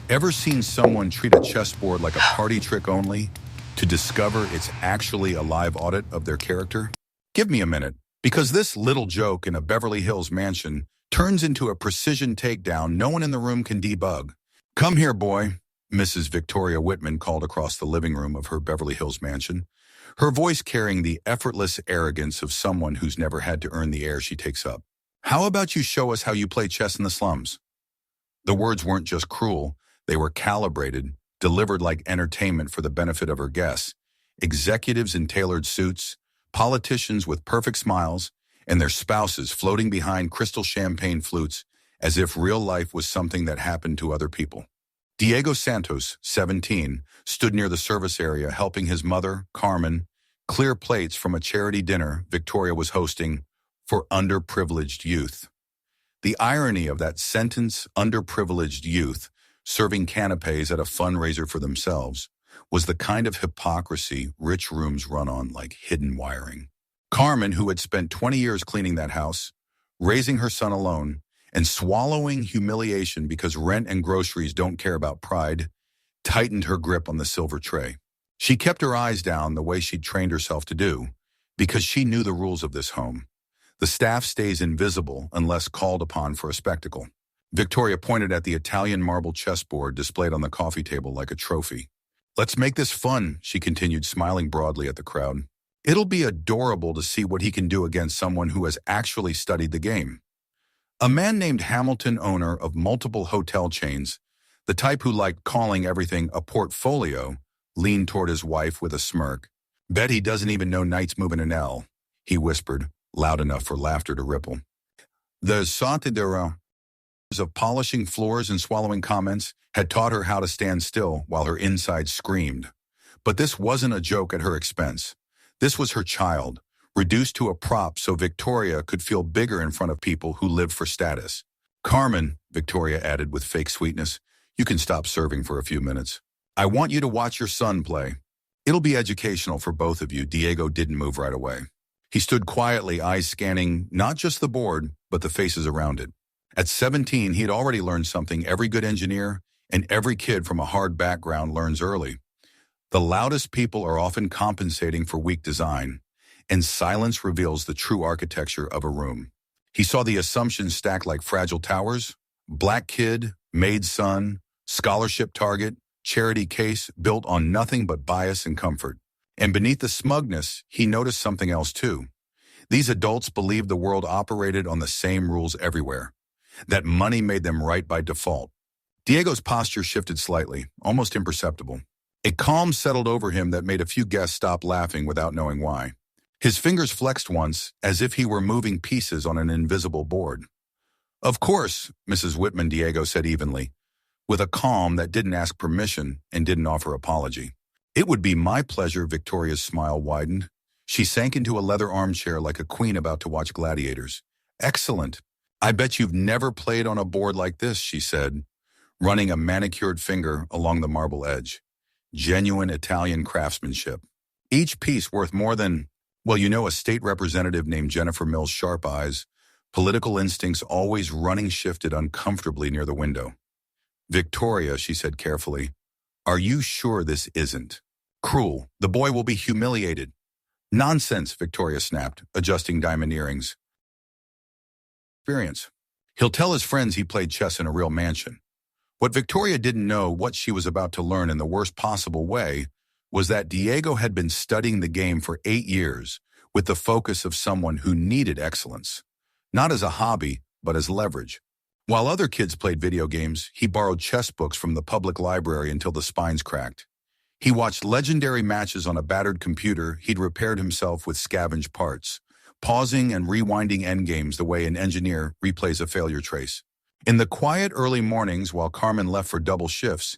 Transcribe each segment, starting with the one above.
Ever seen someone treat a chessboard like a party trick only to discover it's actually a live audit of their character? Give me a minute, because this little joke in a Beverly Hills mansion turns into a precision takedown no one in the room can debug. "Come here, boy," Mrs. Victoria Whitman called across the living room of her Beverly Hills mansion, her voice carrying the effortless arrogance of someone who's never had to earn the air she takes up. "How about you show us how you play chess in the slums?" The words weren't just cruel, they were calibrated, delivered like entertainment for the benefit of her guests. Executives in tailored suits, politicians with perfect smiles, and their spouses floating behind crystal champagne flutes as if real life was something that happened to other people. Diego Santos, 17, stood near the service area helping his mother, Carmen, clear plates from a charity dinner Victoria was hosting for underprivileged youth. The irony of that sentence, underprivileged youth, serving canapes at a fundraiser for themselves, was the kind of hypocrisy rich rooms run on like hidden wiring. Carmen, who had spent 20 years cleaning that house, raising her son alone, and swallowing humiliation because rent and groceries don't care about pride, tightened her grip on the silver tray. She kept her eyes down the way she'd trained herself to do, because she knew the rules of this home. The staff stays invisible unless called upon for a spectacle. Victoria pointed at the Italian marble chessboard displayed on the coffee table like a trophy. "Let's make this fun," she continued, smiling broadly at the crowd. "It'll be adorable to see what he can do against someone who has actually studied the game." A man named Hamilton, owner of multiple hotel chains, the type who liked calling everything a portfolio, leaned toward his wife with a smirk. "Bet he doesn't even know knights move in an L," he whispered, loud enough for laughter to ripple. The Santidera of polishing floors and swallowing comments had taught her how to stand still while her insides screamed. But this wasn't a joke at her expense. This was her child, reduced to a prop so Victoria could feel bigger in front of people who lived for status. "Carmen," Victoria added with fake sweetness, "you can stop serving for a few minutes. I want you to watch your son play. It'll be educational for both of you." Diego didn't move right away. He stood quietly, eyes scanning not just the board, but the faces around it. At 17, he had already learned something every good engineer and every kid from a hard background learns early. The loudest people are often compensating for weak design, and silence reveals the true architecture of a room. He saw the assumptions stacked like fragile towers: black kid, maid son, scholarship target, charity case, built on nothing but bias and comfort. And beneath the smugness, he noticed something else too. These adults believed the world operated on the same rules everywhere, that money made them right by default. Diego's posture shifted slightly, almost imperceptible. A calm settled over him that made a few guests stop laughing without knowing why. His fingers flexed once, as if he were moving pieces on an invisible board. "Of course," Mrs. Whitman, Diego said evenly, with a calm that didn't ask permission and didn't offer apology. "It would be my pleasure." Victoria's smile widened. She sank into a leather armchair like a queen about to watch gladiators. "Excellent. I bet you've never played on a board like this," she said, running a manicured finger along the marble edge. Genuine Italian craftsmanship. Each piece worth more than, well, a state representative named Jennifer Mill's sharp eyes, political instincts always running shifted uncomfortably near the window. "Victoria," she said carefully, "are you sure this isn't cruel? The boy will be humiliated." "Nonsense," Victoria snapped, adjusting diamond earrings. "Experience. He'll tell his friends he played chess in a real mansion." What Victoria didn't know, what she was about to learn in the worst possible way, was that Diego had been studying the game for 8 years with the focus of someone who needed excellence. Not as a hobby, but as leverage. While other kids played video games, he borrowed chess books from the public library until the spines cracked. He watched legendary matches on a battered computer he'd repaired himself with scavenged parts, pausing and rewinding endgames the way an engineer replays a failure trace. In the quiet early mornings while Carmen left for double shifts,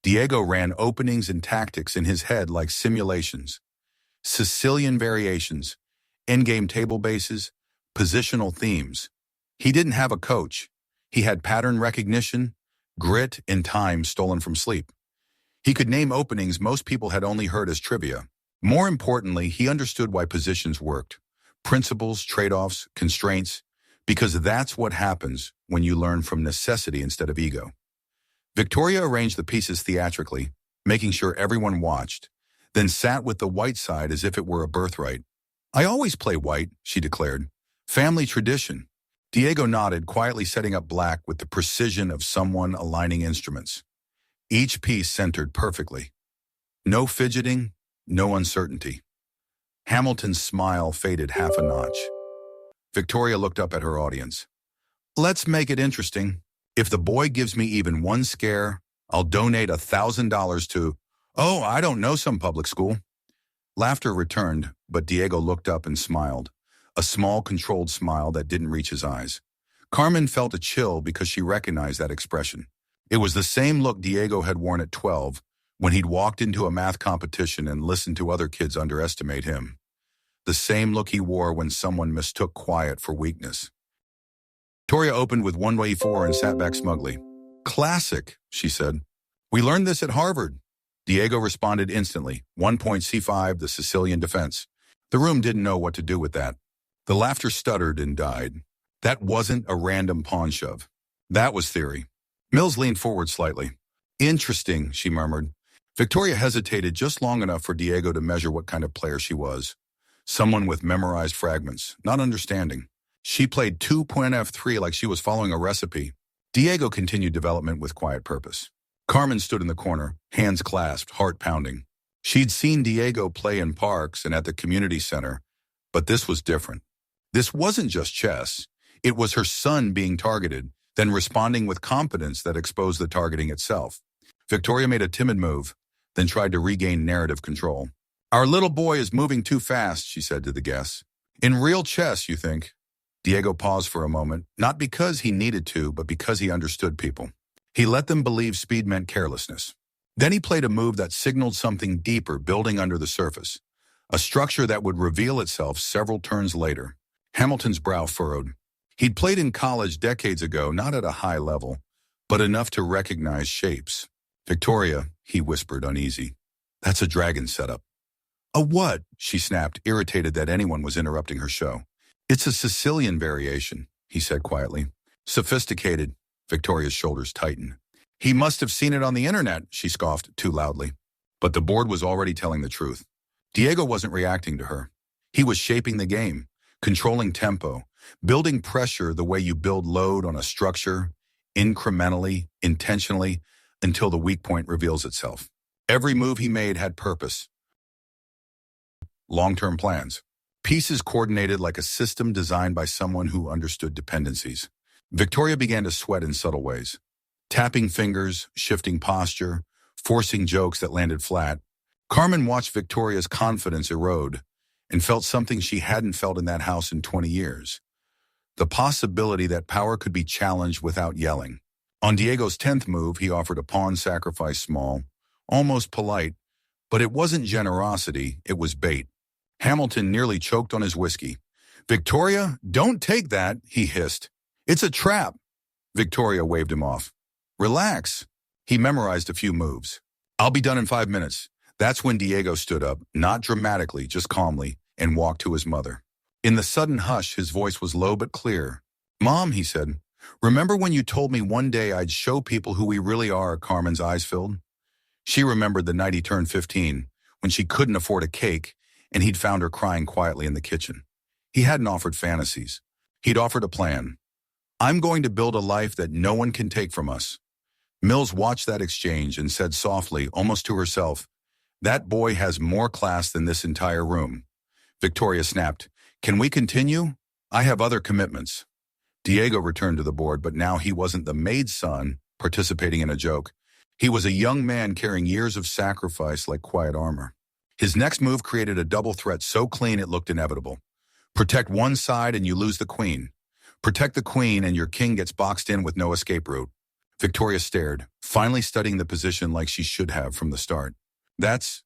Diego ran openings and tactics in his head like simulations. Sicilian variations, endgame table bases, positional themes. He didn't have a coach. He had pattern recognition, grit, and time stolen from sleep. He could name openings most people had only heard as trivia. More importantly, he understood why positions worked. Principles, trade-offs, constraints, because that's what happens when you learn from necessity instead of ego. Victoria arranged the pieces theatrically, making sure everyone watched, then sat with the white side as if it were a birthright. I always play white, she declared. Family tradition. Diego nodded, quietly setting up black with the precision of someone aligning instruments. Each piece centered perfectly. No fidgeting, no uncertainty. Hamilton's smile faded half a notch. Victoria looked up at her audience. Let's make it interesting. If the boy gives me even one scare, I'll donate $1,000 to, oh, I don't know, some public school. Laughter returned, but Diego looked up and smiled. A small, controlled smile that didn't reach his eyes. Carmen felt a chill because she recognized that expression. It was the same look Diego had worn at 12 when he'd walked into a math competition and listened to other kids underestimate him. The same look he wore when someone mistook quiet for weakness. Victoria opened with 1-4 and sat back smugly. Classic, she said. We learned this at Harvard. Diego responded instantly. 1 C5, the Sicilian defense. The room didn't know what to do with that. The laughter stuttered and died. That wasn't a random pawn shove. That was theory. Mills leaned forward slightly. Interesting, she murmured. Victoria hesitated just long enough for Diego to measure what kind of player she was. Someone with memorized fragments, not understanding. She played 2.F3 like she was following a recipe. Diego continued development with quiet purpose. Carmen stood in the corner, hands clasped, heart pounding. She'd seen Diego play in parks and at the community center, but this was different. This wasn't just chess. It was her son being targeted, then responding with confidence that exposed the targeting itself. Victoria made a timid move, then tried to regain narrative control. Our little boy is moving too fast, she said to the guests. In real chess, you think? Diego paused for a moment, not because he needed to, but because he understood people. He let them believe speed meant carelessness. Then he played a move that signaled something deeper building under the surface, a structure that would reveal itself several turns later. Hamilton's brow furrowed. He'd played in college decades ago, not at a high level, but enough to recognize shapes. Victoria, he whispered, uneasy. That's a dragon setup. A what? She snapped, irritated that anyone was interrupting her show. It's a Sicilian variation, he said quietly. Sophisticated. Victoria's shoulders tightened. He must have seen it on the internet, she scoffed too loudly. But the board was already telling the truth. Diego wasn't reacting to her. He was shaping the game, controlling tempo, building pressure the way you build load on a structure, incrementally, intentionally, until the weak point reveals itself. Every move he made had purpose. Long-term plans. Pieces coordinated like a system designed by someone who understood dependencies. Victoria began to sweat in subtle ways. Tapping fingers, shifting posture, forcing jokes that landed flat. Carmen watched Victoria's confidence erode and felt something she hadn't felt in that house in 20 years. The possibility that power could be challenged without yelling. On Diego's 10th move, he offered a pawn sacrifice small, almost polite, but it wasn't generosity, it was bait. Hamilton nearly choked on his whiskey. Victoria, don't take that, he hissed. It's a trap. Victoria waved him off. Relax. He memorized a few moves. I'll be done in 5 minutes. That's when Diego stood up, not dramatically, just calmly, and walked to his mother. In the sudden hush, his voice was low but clear. Mom, he said, remember when you told me one day I'd show people who we really are? Carmen's eyes filled. She remembered the night he turned 15, when she couldn't afford a cake, and he'd found her crying quietly in the kitchen. He hadn't offered fantasies. He'd offered a plan. I'm going to build a life that no one can take from us. Mills watched that exchange and said softly, almost to herself, that boy has more class than this entire room. Victoria snapped, can we continue? I have other commitments. Diego returned to the board, but now he wasn't the maid's son participating in a joke. He was a young man carrying years of sacrifice like quiet armor. His next move created a double threat so clean it looked inevitable. Protect one side and you lose the queen. Protect the queen and your king gets boxed in with no escape route. Victoria stared, finally studying the position like she should have from the start. That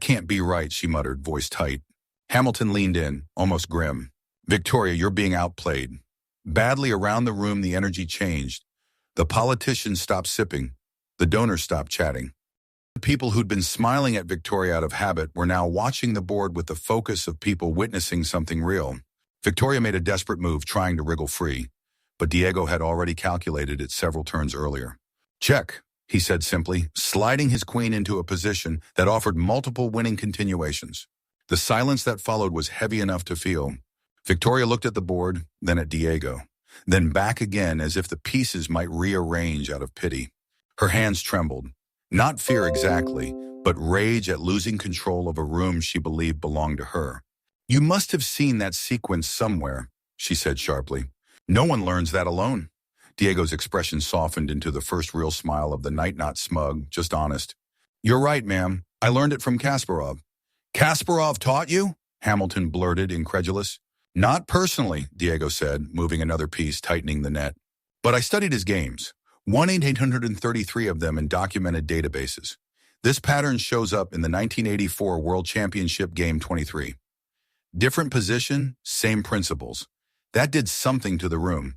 can't be right, she muttered, voice tight. Hamilton leaned in, almost grim. Victoria, you're being outplayed. Badly around the room, the energy changed. The politicians stopped sipping. The donors stopped chatting. The people who'd been smiling at Victoria out of habit were now watching the board with the focus of people witnessing something real. Victoria made a desperate move, trying to wriggle free, but Diego had already calculated it several turns earlier. Check. he said simply, sliding his queen into a position that offered multiple winning continuations. The silence that followed was heavy enough to feel. Victoria looked at the board, then at Diego, then back again as if the pieces might rearrange out of pity. Her hands trembled. Not fear exactly, but rage at losing control of a room she believed belonged to her. "You must have seen that sequence somewhere," she said sharply. "No one learns that alone." Diego's expression softened into the first real smile of the night, not smug, just honest. "You're right, ma'am. I learned it from Kasparov." "Kasparov taught you?" Hamilton blurted, incredulous. "Not personally," Diego said, moving another piece, tightening the net. "But I studied his games. 1,833 of them in documented databases. This pattern shows up in the 1984 World Championship Game 23. Different position, same principles. That did something to the room.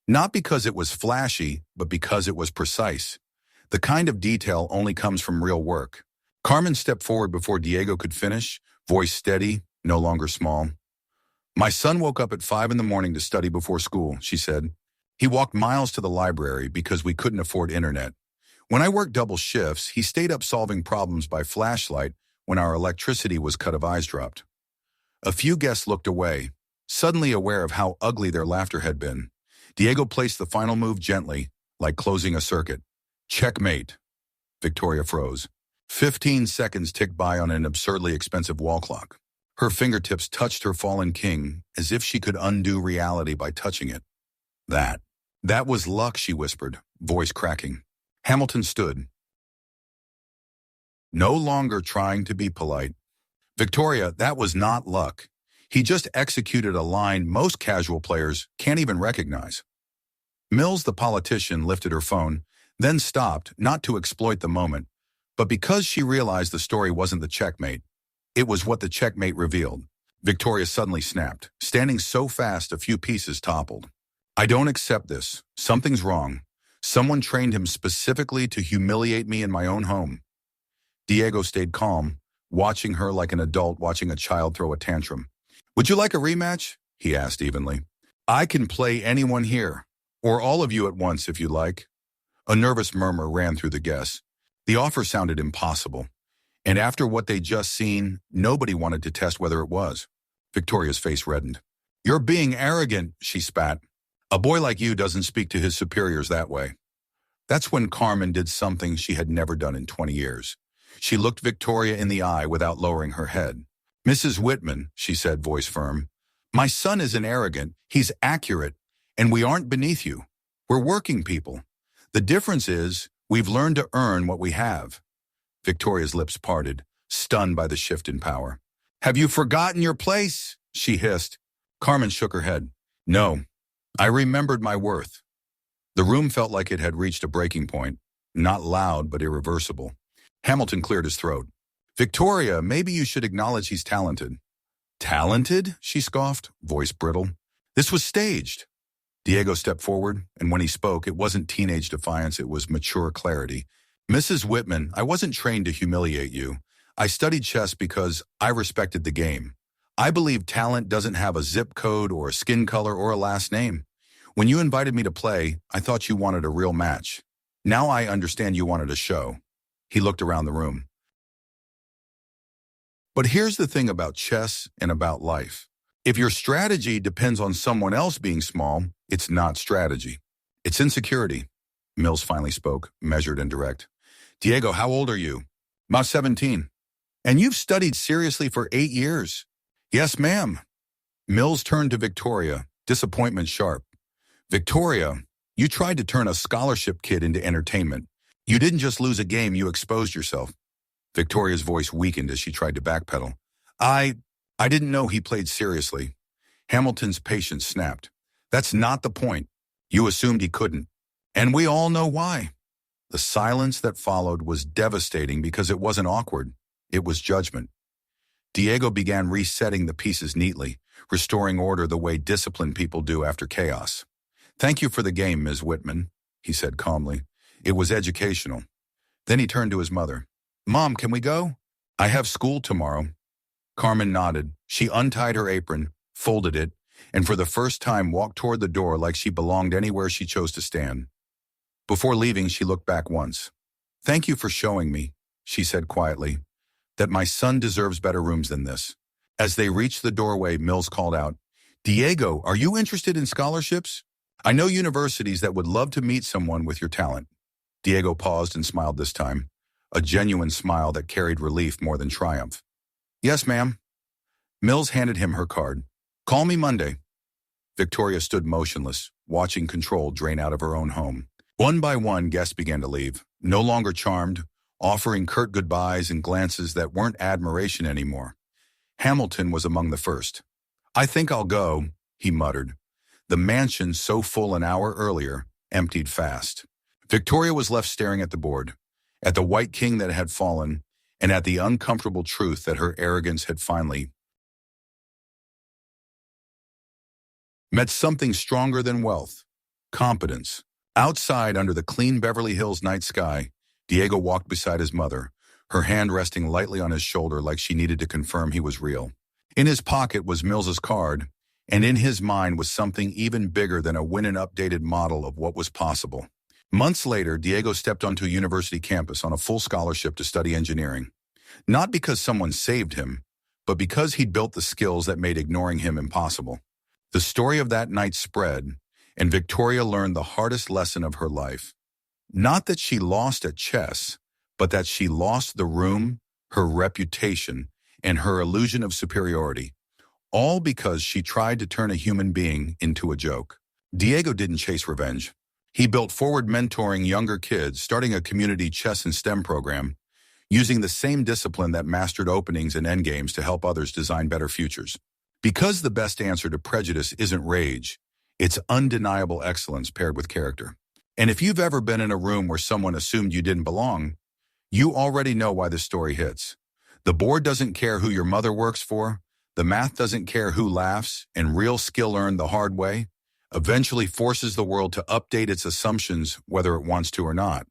Not because it was flashy, but because it was precise. The kind of detail only comes from real work." Carmen stepped forward before Diego could finish, voice steady, no longer small. "My son woke up at 5 in the morning to study before school," she said. "He walked miles to the library because we couldn't afford internet. When I worked double shifts, he stayed up solving problems by flashlight when our electricity was cut if eyes dropped." A few guests looked away, suddenly aware of how ugly their laughter had been. Diego placed the final move gently, like closing a circuit. "Checkmate." Victoria froze. 15 seconds ticked by on an absurdly expensive wall clock. Her fingertips touched her fallen king, as if she could undo reality by touching it. That was luck," she whispered, voice cracking. Hamilton stood, no longer trying to be polite. "Victoria, that was not luck. He just executed a line most casual players can't even recognize." Mills, the politician, lifted her phone, then stopped, not to exploit the moment, but because she realized the story wasn't the checkmate. It was what the checkmate revealed. Victoria suddenly snapped, standing so fast a few pieces toppled. "I don't accept this. Something's wrong. Someone trained him specifically to humiliate me in my own home." Diego stayed calm, watching her like an adult watching a child throw a tantrum. "Would you like a rematch?" he asked evenly. "I can play anyone here, or all of you at once if you like." A nervous murmur ran through the guests. The offer sounded impossible, and after what they'd just seen, nobody wanted to test whether it was. Victoria's face reddened. "You're being arrogant," she spat. "A boy like you doesn't speak to his superiors that way." That's when Carmen did something she had never done in 20 years. She looked Victoria in the eye without lowering her head. "Mrs. Whitman," she said, voice firm, "my son isn't arrogant, he's accurate, and we aren't beneath you. We're working people. The difference is, we've learned to earn what we have." Victoria's lips parted, stunned by the shift in power. "Have you forgotten your place?" she hissed. Carmen shook her head. "No, I remembered my worth." The room felt like it had reached a breaking point, not loud but irreversible. Hamilton cleared his throat. "Victoria, maybe you should acknowledge he's talented." "Talented?" she scoffed, voice brittle. "This was staged." Diego stepped forward, and when he spoke, it wasn't teenage defiance, it was mature clarity. "Mrs. Whitman, I wasn't trained to humiliate you. I studied chess because I respected the game. I believe talent doesn't have a zip code or a skin color or a last name. When you invited me to play, I thought you wanted a real match. Now I understand you wanted a show." He looked around the room. But here's the thing about chess and about life. If your strategy depends on someone else being small, it's not strategy. It's insecurity. Mills finally spoke, measured and direct. "Diego, how old are you?" "About 17. "And you've studied seriously for 8 years?" "Yes, ma'am." Mills turned to Victoria, disappointment sharp. "Victoria, you tried to turn a scholarship kid into entertainment. You didn't just lose a game, you exposed yourself." Victoria's voice weakened as she tried to backpedal. I didn't know he played seriously." Hamilton's patience snapped. "That's not the point. You assumed he couldn't. And we all know why." The silence that followed was devastating because it wasn't awkward. It was judgment. Diego began resetting the pieces neatly, restoring order the way disciplined people do after chaos. "Thank you for the game, Ms. Whitman," he said calmly. "It was educational." Then he turned to his mother. "Mom, can we go? I have school tomorrow." Carmen nodded. She untied her apron, folded it, and for the first time walked toward the door like she belonged anywhere she chose to stand. Before leaving, she looked back once. "Thank you for showing me," she said quietly, "that my son deserves better rooms than this." As they reached the doorway, Mills called out, "Diego, are you interested in scholarships? I know universities that would love to meet someone with your talent." Diego paused and smiled this time, a genuine smile that carried relief more than triumph. "Yes, ma'am." Mills handed him her card. "Call me Monday." Victoria stood motionless, watching control drain out of her own home. One by one, guests began to leave, no longer charmed, offering curt goodbyes and glances that weren't admiration anymore. Hamilton was among the first. "I think I'll go," he muttered. The mansion, so full an hour earlier, emptied fast. Victoria was left staring at the board, at the white king that had fallen, and at the uncomfortable truth that her arrogance had finally met something stronger than wealth: competence. Outside, under the clean Beverly Hills night sky, Diego walked beside his mother, her hand resting lightly on his shoulder like she needed to confirm he was real. In his pocket was Mills's card, and in his mind was something even bigger than a win and updated model of what was possible. Months later, Diego stepped onto a university campus on a full scholarship to study engineering. Not because someone saved him, but because he'd built the skills that made ignoring him impossible. The story of that night spread, and Victoria learned the hardest lesson of her life. Not that she lost at chess, but that she lost the room, her reputation, and her illusion of superiority, all because she tried to turn a human being into a joke. Diego didn't chase revenge. He built forward mentoring younger kids, starting a community chess and STEM program, using the same discipline that mastered openings and endgames to help others design better futures. Because the best answer to prejudice isn't rage, it's undeniable excellence paired with character. And if you've ever been in a room where someone assumed you didn't belong, you already know why this story hits. The board doesn't care who your mother works for, the math doesn't care who laughs, and real skill earned the hard way eventually forces the world to update its assumptions whether it wants to or not.